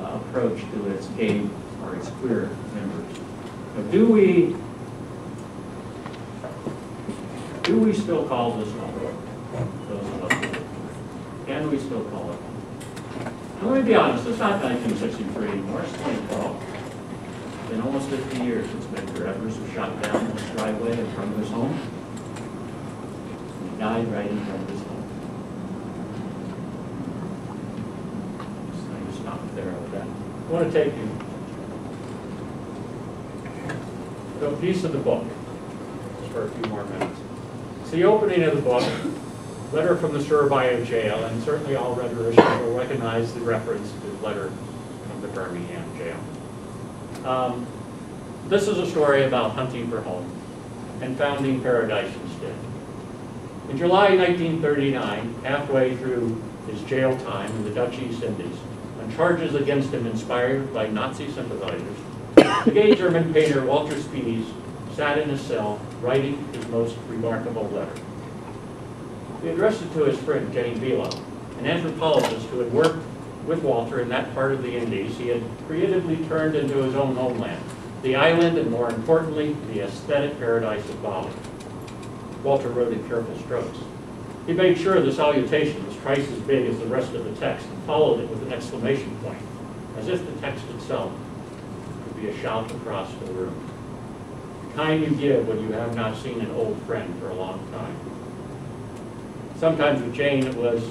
approach to its gay or its queer members. But do we still call this home? Those of us who can we still call it home? And let me be honest, it's not 1963 anymore. It's 2012. It's been almost 50 years since Medgar Evers was shot down in his driveway in front of his home. Died right in front of his home. So I just stop there with that. I want to take you to a piece of the book, just for a few more minutes. It's the opening of the book, letter from the Surabaya jail, and certainly all rhetoricians will recognize the reference to the letter from the Birmingham jail. This is a story about hunting for home and founding paradise instead. In July 1939, halfway through his jail time in the Dutch East Indies, on charges against him inspired by Nazi sympathizers, the gay German painter Walter Spies sat in his cell writing his most remarkable letter. He addressed it to his friend Jenny Vila, an anthropologist who had worked with Walter in that part of the Indies he had creatively turned into his own homeland, the island and, more importantly, the aesthetic paradise of Bali. Walter wrote in careful strokes. He made sure the salutation was twice as big as the rest of the text and followed it with an exclamation point, as if the text itself could be a shout across the room. The kind you give when you have not seen an old friend for a long time. Sometimes with Jane it was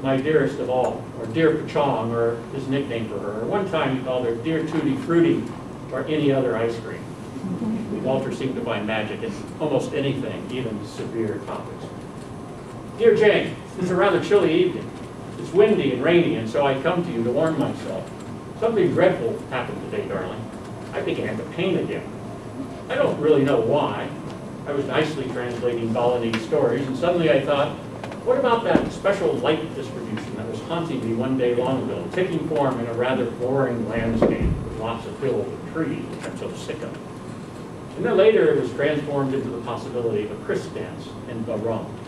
my dearest of all, or dear Pachong, or his nickname for her. Or one time he called her dear Tutti Frutti, or any other ice cream. Walter seemed to find magic in almost anything, even severe topics. Dear Jane, it's a rather chilly evening. It's windy and rainy, and so I come to you to warn myself. Something dreadful happened today, darling. I began to paint again. I don't really know why. I was nicely translating Balinese stories, and suddenly I thought, what about that special light distribution that was haunting me one day long ago, taking form in a rather boring landscape with lots of hills and trees, which I'm so sick of. And then later it was transformed into the possibility of a Chris dance in Barong.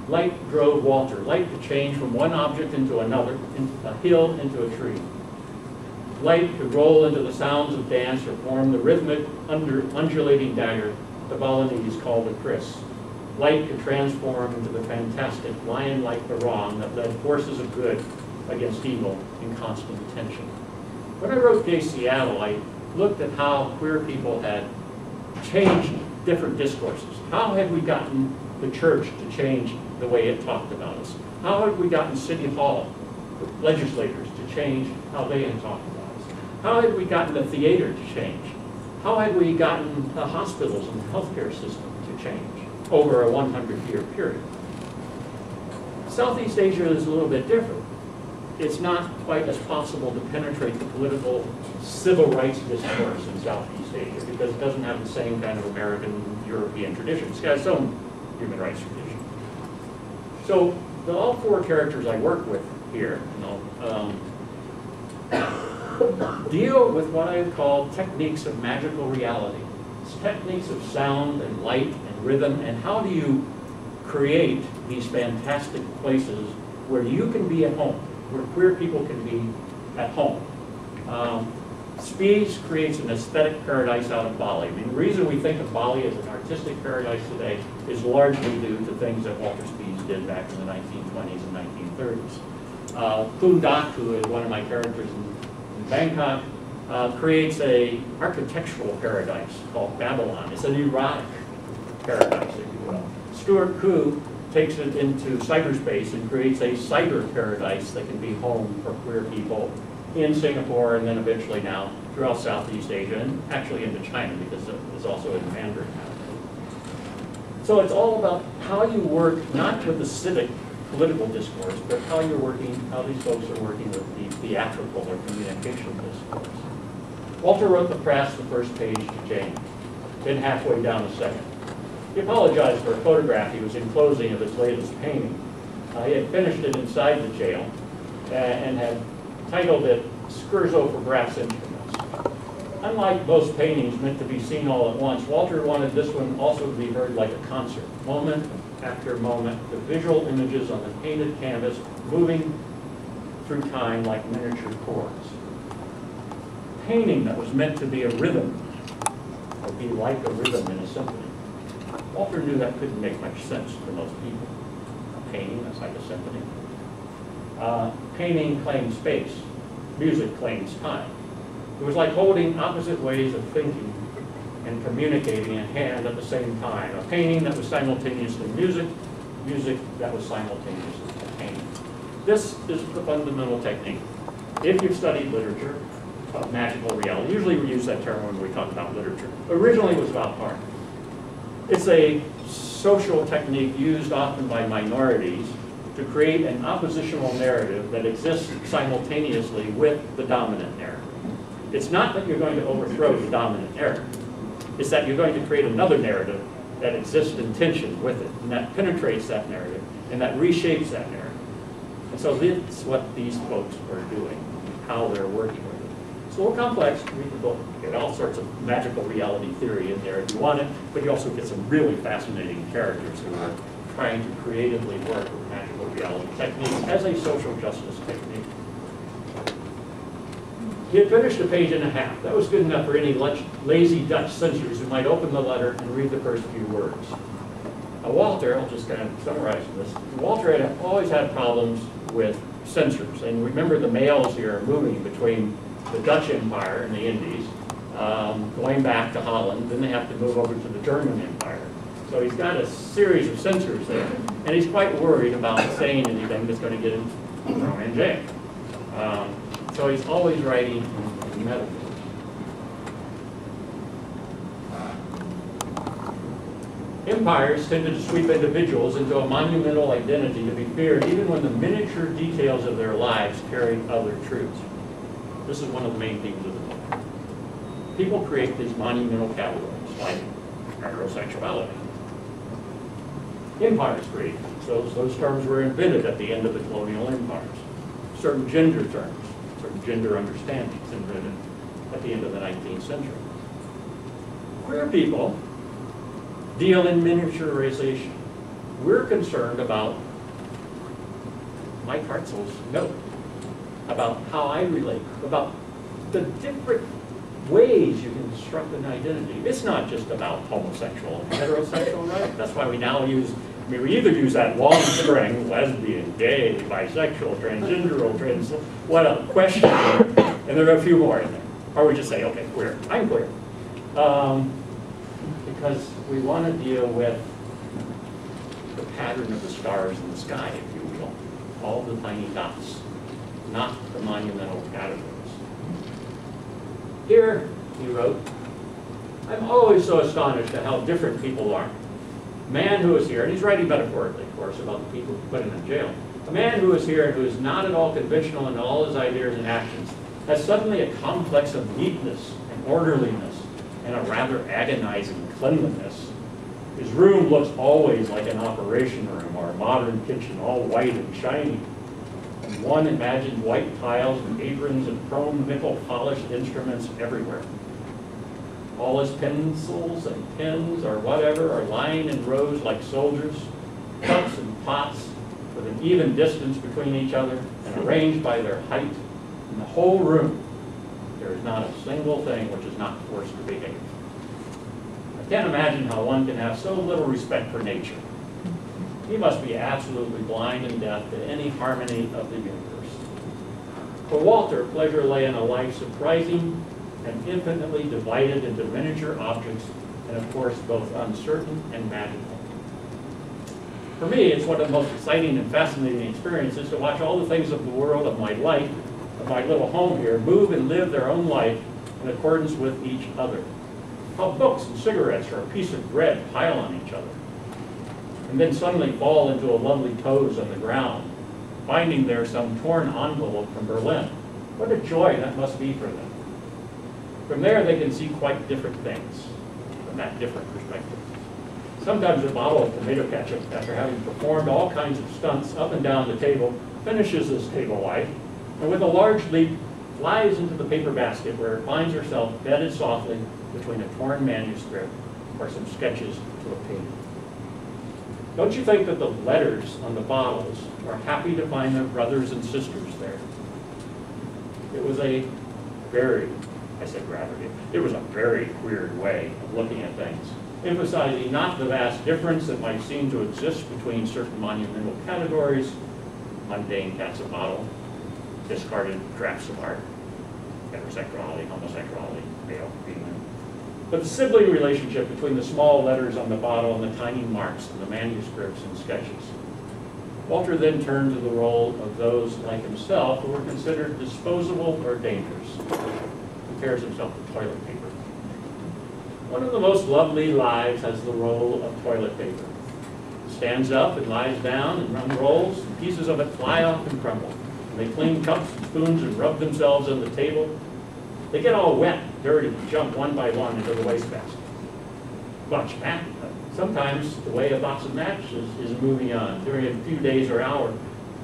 Light drove Walter, light to change from one object into another, a hill into a tree. Light could roll into the sounds of dance or form the rhythmic, undulating dagger the Balinese called a Chris. Light could transform into the fantastic, lion-like Barong that led forces of good against evil in constant tension. When I wrote Gay Seattle, I looked at how queer people had changed different discourses. How had we gotten the church to change the way it talked about us? How had we gotten City Hall legislators to change how they had talked about us? How had we gotten the theater to change? How had we gotten the hospitals and the healthcare system to change over a 100-year period? Southeast Asia is a little bit different. It's not quite as possible to penetrate the political civil rights discourse in Southeast Asia because it doesn't have the same kind of American, European traditions. It's got its own human rights tradition. So all four characters I work with here, deal with what I call techniques of magical reality. It's techniques of sound and light and rhythm, and how do you create these fantastic places where you can be at home, where queer people can be at home. Spies creates an aesthetic paradise out of Bali. I mean, the reason we think of Bali as an artistic paradise today is largely due to things that Walter Spies did back in the 1920s and 1930s. Poon Dak, who is one of my characters in Bangkok, creates a architectural paradise called Babylon. It's an erotic paradise, if you will. Stuart Koo takes it into cyberspace and creates a cyber paradise that can be home for queer people in Singapore and then eventually now throughout Southeast Asia and actually into China because it's also in Mandarin now. So it's all about how you work not with the civic political discourse, but how you're working, how these folks are working with the theatrical or communication discourse. Walter wrote the press, the first page to James, been halfway down a second. He apologized for a photograph he was enclosing of his latest painting. He had finished it inside the jail and had titled it Scherzo for Brass Instruments. Unlike most paintings meant to be seen all at once, Walter wanted this one also to be heard like a concert, moment after moment, the visual images on the painted canvas moving through time like miniature chords. Painting that was meant to be a rhythm, or be like a rhythm in a symphony. Walter knew that couldn't make much sense to most people. A painting that's like a symphony. Painting claims space. Music claims time. It was like holding opposite ways of thinking and communicating in hand at the same time. A painting that was simultaneously music, music that was simultaneously painting. This is the fundamental technique. If you've studied literature of magical reality, usually we use that term when we talk about literature. Originally it was about art. It's a social technique used often by minorities to create an oppositional narrative that exists simultaneously with the dominant narrative. It's not that you're going to overthrow the dominant narrative. It's that you're going to create another narrative that exists in tension with it, and that penetrates that narrative, and that reshapes that narrative. And so this is what these folks are doing, how they're working with it. It's a little complex. Read the book. You get all sorts of magical reality theory in there if you want it, but you also get some really fascinating characters who are trying to creatively work with magical reality techniques as a social justice technique. He had finished a page and a half. That was good enough for any lazy Dutch censors who might open the letter and read the first few words. Walter, I'll just kind of summarize this. Walter had always had problems with censors. And remember, the mails here are moving between the Dutch Empire and the Indies, going back to Holland. Then they have to move over to the German Empire. So he's got a series of censors there. And he's quite worried about saying anything that's going to get him thrown in jail. So he's always writing in metaphors. Empires tended to sweep individuals into a monumental identity to be feared, even when the miniature details of their lives carried other truths. This is one of the main themes of the book. People create these monumental categories, like heterosexuality. Empires create these. Those terms were invented at the end of the colonial empires. Certain gender terms, certain gender understandings invented at the end of the 19th century. Queer people deal in miniaturization. We're concerned about Mike Hartzell's note, about how I relate, about the different ways you can construct an identity. It's not just about homosexual and heterosexual, right? That's why we now use, we either use that long string, lesbian, gay, bisexual, transgender, what a question, and there are a few more in there. Or we just say, okay, queer, I'm queer. Because we want to deal with the pattern of the stars in the sky, if you will, all the tiny dots. not the monumental categories. Here, he wrote, I'm always so astonished at how different people are. A man who is here, and he's writing metaphorically, of course, about the people who put him in jail. A man who is here and who is not at all conventional in all his ideas and actions has suddenly a complex of neatness and orderliness and a rather agonizing cleanliness. His room looks always like an operation room or a modern kitchen, all white and shiny. And one imagines white tiles and aprons and chrome nickel-polished instruments everywhere. All his pencils and pens or whatever are lying in rows like soldiers, cups and pots with an even distance between each other and arranged by their height. In the whole room, there is not a single thing which is not forced to behave. I can't imagine how one can have so little respect for nature. He must be absolutely blind and deaf to any harmony of the universe. For Walter, pleasure lay in a life surprising and infinitely divided into miniature objects, and of course both uncertain and magical. For me, it's one of the most exciting and fascinating experiences to watch all the things of the world of my life, of my little home here, move and live their own life in accordance with each other. How books and cigarettes or a piece of bread pile on each other, and then suddenly fall into a lovely pose on the ground, finding there some torn envelope from Berlin. What a joy that must be for them. From there, they can see quite different things from that different perspective. Sometimes a bottle of tomato ketchup, after having performed all kinds of stunts up and down the table, finishes this table life, and with a large leap, flies into the paper basket where it finds herself bedded softly between a torn manuscript or some sketches to a painting. Don't you think that the letters on the bottles are happy to find their brothers and sisters there? It was a very, I said gravity, it was a very weird way of looking at things, emphasizing not the vast difference that might seem to exist between certain monumental categories, mundane cats of bottle, discarded drafts of art, heterosexuality, homosexuality, male, female, but the sibling relationship between the small letters on the bottle and the tiny marks in the manuscripts and sketches. Walter then turned to the role of those like himself who were considered disposable or dangerous. He compares himself to toilet paper. One of the most lovely lives has the role of toilet paper. It stands up and lies down and unrolls, and pieces of it fly off and crumble. And they clean cups and spoons and rub themselves on the table. They get all wet, dirty, and jump one by one into the wastebasket. Much that. Sometimes the way a box of matches is moving on during a few days or hours.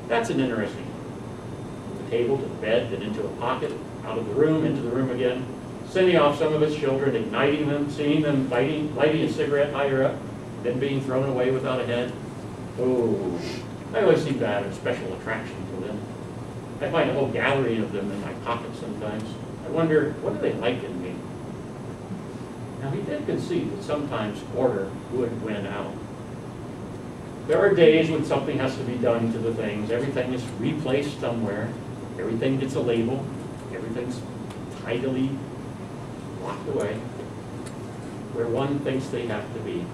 That's an interesting one. From the table to the bed, then into a pocket, out of the room, into the room again, sending off some of its children, igniting them, seeing them lighting a cigarette higher up, then being thrown away without a head. Oh, I always seem to have a special attraction to them. I find a whole gallery of them in my pocket sometimes. I wonder, what do they like in me? Now, he did concede that sometimes order would win out. There are days when something has to be done to the things. Everything is replaced somewhere. Everything gets a label. Everything's tidily locked away where one thinks they have to be.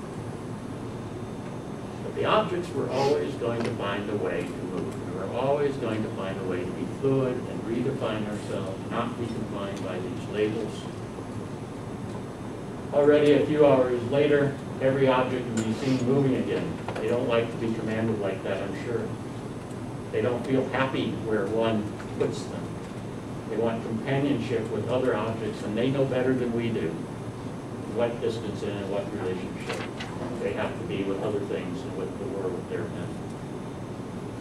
But the objects were always going to find a way to move. We were always going to find a way to be fluid and redefine ourselves, not be confined by these labels. Already a few hours later, every object can be seen moving again. They don't like to be commanded like that, I'm sure. They don't feel happy where one puts them. They want companionship with other objects, and they know better than we do what distance and what relationship they have to be with other things and with the world they're in.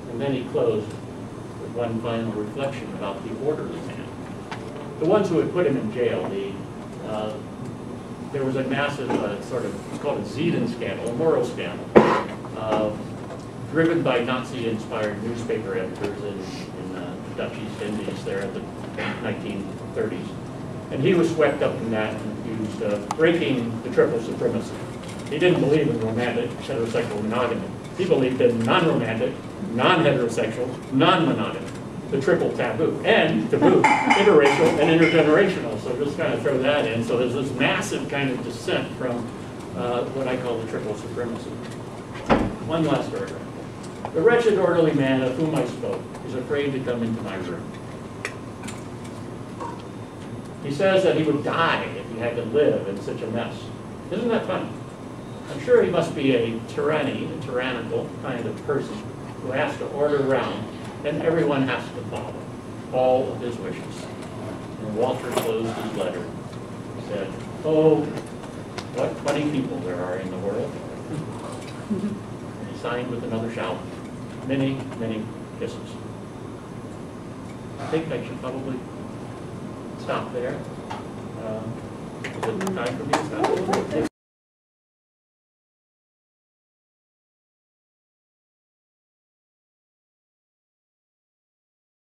And then he closed with one final reflection about the orderly man. The ones who had put him in jail, there was a massive sort of, it's called a Zeden scandal, a moral scandal, driven by Nazi-inspired newspaper editors in the Dutch East Indies there at the 1930s. And he was swept up in that and accused of breaking the triple supremacy. He didn't believe in romantic, heterosexual monogamy. He believed in non-romantic, non-heterosexual, non-monogamy, the triple taboo, and taboo, interracial and intergenerational. So just kind of throw that in. So there's this massive kind of descent from what I call the triple supremacy. One last paragraph. The wretched orderly man of whom I spoke is afraid to come into my room. He says that he would die if he had to live in such a mess. Isn't that funny? I'm sure he must be a tyrannical kind of person who has to order around, and everyone has to follow all of his wishes. And Walter closed his letter and said, "Oh, what funny people there are in the world." And he signed with another shout, "Many, many kisses." I think I should probably stop there. Is it time for me to stop?